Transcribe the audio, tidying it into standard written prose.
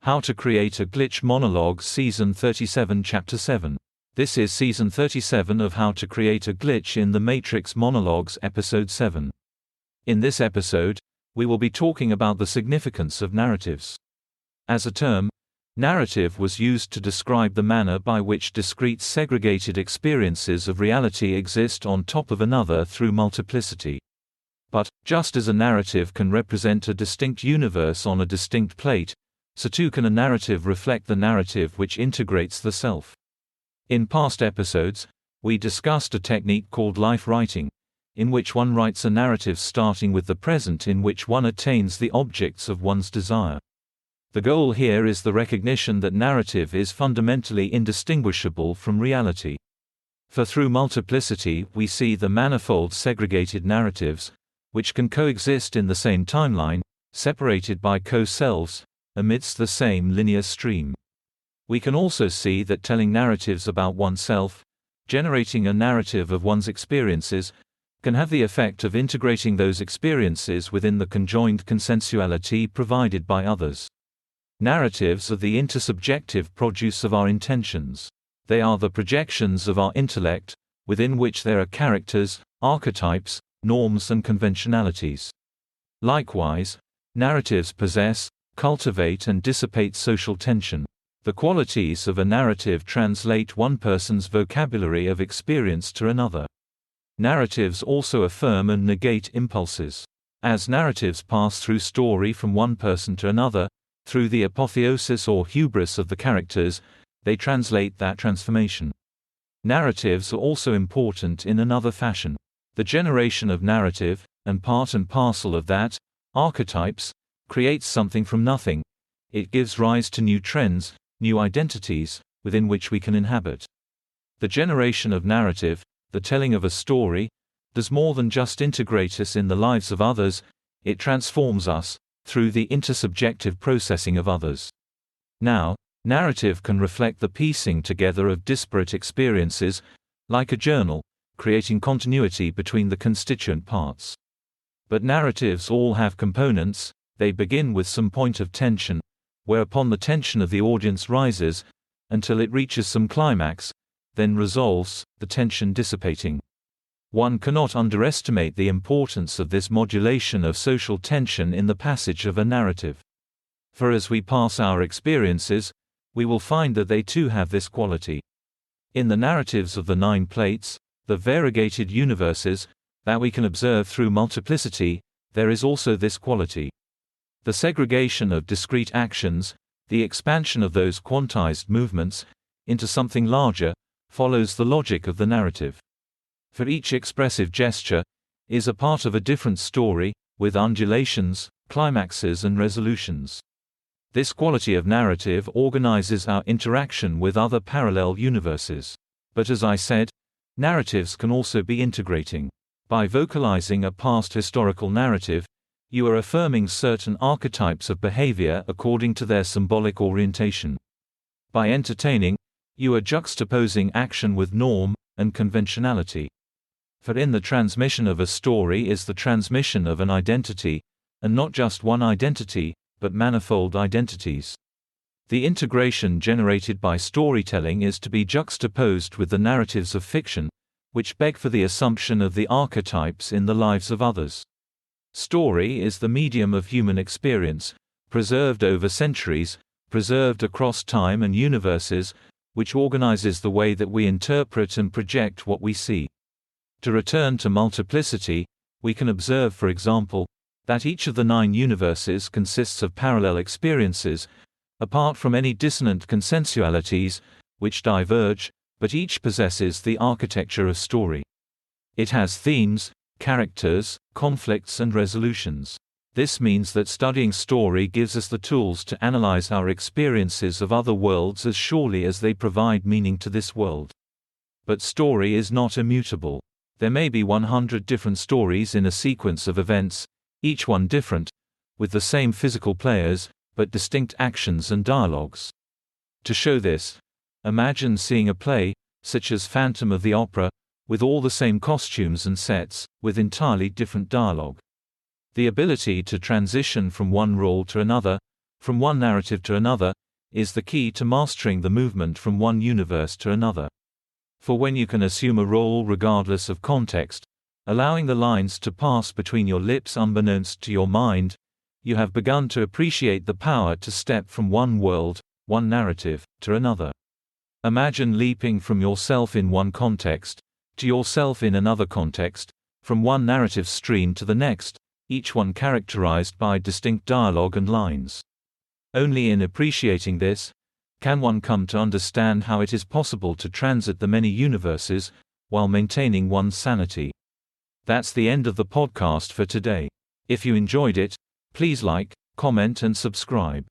How to Create a Glitch Monologues Season 37 Chapter 7. This is Season 37 of How to Create a Glitch in the Matrix Monologues Episode 7. In this episode, we will be talking about the significance of narratives. As a term, narrative was used to describe the manner by which discrete segregated experiences of reality exist on top of another through multiplicity. But, just as a narrative can represent a distinct universe on a distinct plate, so too can a narrative reflect the narrative which integrates the self. In past episodes, we discussed a technique called life writing, in which one writes a narrative starting with the present in which one attains the objects of one's desire. The goal here is the recognition that narrative is fundamentally indistinguishable from reality. For through multiplicity we see the manifold segregated narratives, which can coexist in the same timeline, separated by co-selves, amidst the same linear stream. We can also see that telling narratives about oneself, generating a narrative of one's experiences, can have the effect of integrating those experiences within the conjoined consensuality provided by others. Narratives are the intersubjective produce of our intentions. They are the projections of our intellect, within which there are characters, archetypes, norms and conventionalities. Likewise, narratives possess, cultivate and dissipate social tension. The qualities of a narrative translate one person's vocabulary of experience to another. Narratives also affirm and negate impulses. As narratives pass through story from one person to another, through the apotheosis or hubris of the characters, they translate that transformation. Narratives are also important in another fashion. The generation of narrative, and part and parcel of that, archetypes, creates something from nothing. It gives rise to new trends, new identities, within which we can inhabit. The generation of narrative, the telling of a story, does more than just integrate us in the lives of others, it transforms us, through the intersubjective processing of others. Now, narrative can reflect the piecing together of disparate experiences, like a journal, creating continuity between the constituent parts. But narratives all have components. They begin with some point of tension, whereupon the tension of the audience rises, until it reaches some climax, then resolves, the tension dissipating. One cannot underestimate the importance of this modulation of social tension in the passage of a narrative. For as we pass our experiences, we will find that they too have this quality. In the narratives of the 9 plates, the variegated universes, that we can observe through multiplicity, there is also this quality. The segregation of discrete actions, the expansion of those quantized movements, into something larger, follows the logic of the narrative. For each expressive gesture is a part of a different story, with undulations, climaxes and resolutions. This quality of narrative organizes our interaction with other parallel universes. But as I said, narratives can also be integrating. By vocalizing a past historical narrative, you are affirming certain archetypes of behavior according to their symbolic orientation. By entertaining, you are juxtaposing action with norm and conventionality. For in the transmission of a story is the transmission of an identity, and not just one identity, but manifold identities. The integration generated by storytelling is to be juxtaposed with the narratives of fiction, which beg for the assumption of the archetypes in the lives of others. Story is the medium of human experience, preserved over centuries, preserved across time and universes, which organizes the way that we interpret and project what we see. To return to multiplicity, we can observe, for example, that each of the 9 universes consists of parallel experiences, apart from any dissonant consensualities, which diverge, but each possesses the architecture of story. It has themes, characters, conflicts and resolutions. This means that studying story gives us the tools to analyze our experiences of other worlds as surely as they provide meaning to this world. But story is not immutable. There may be 100 different stories in a sequence of events, each one different, with the same physical players, but distinct actions and dialogues. To show this, imagine seeing a play, such as Phantom of the Opera, with all the same costumes and sets, with entirely different dialogue. The ability to transition from one role to another, from one narrative to another, is the key to mastering the movement from one universe to another. For when you can assume a role regardless of context, allowing the lines to pass between your lips unbeknownst to your mind, you have begun to appreciate the power to step from one world, one narrative, to another. Imagine leaping from yourself in one context, to yourself in another context, from one narrative stream to the next, each one characterized by distinct dialogue and lines. Only in appreciating this, can one come to understand how it is possible to transit the many universes, while maintaining one's sanity. That's the end of the podcast for today. If you enjoyed it, please like, comment and subscribe.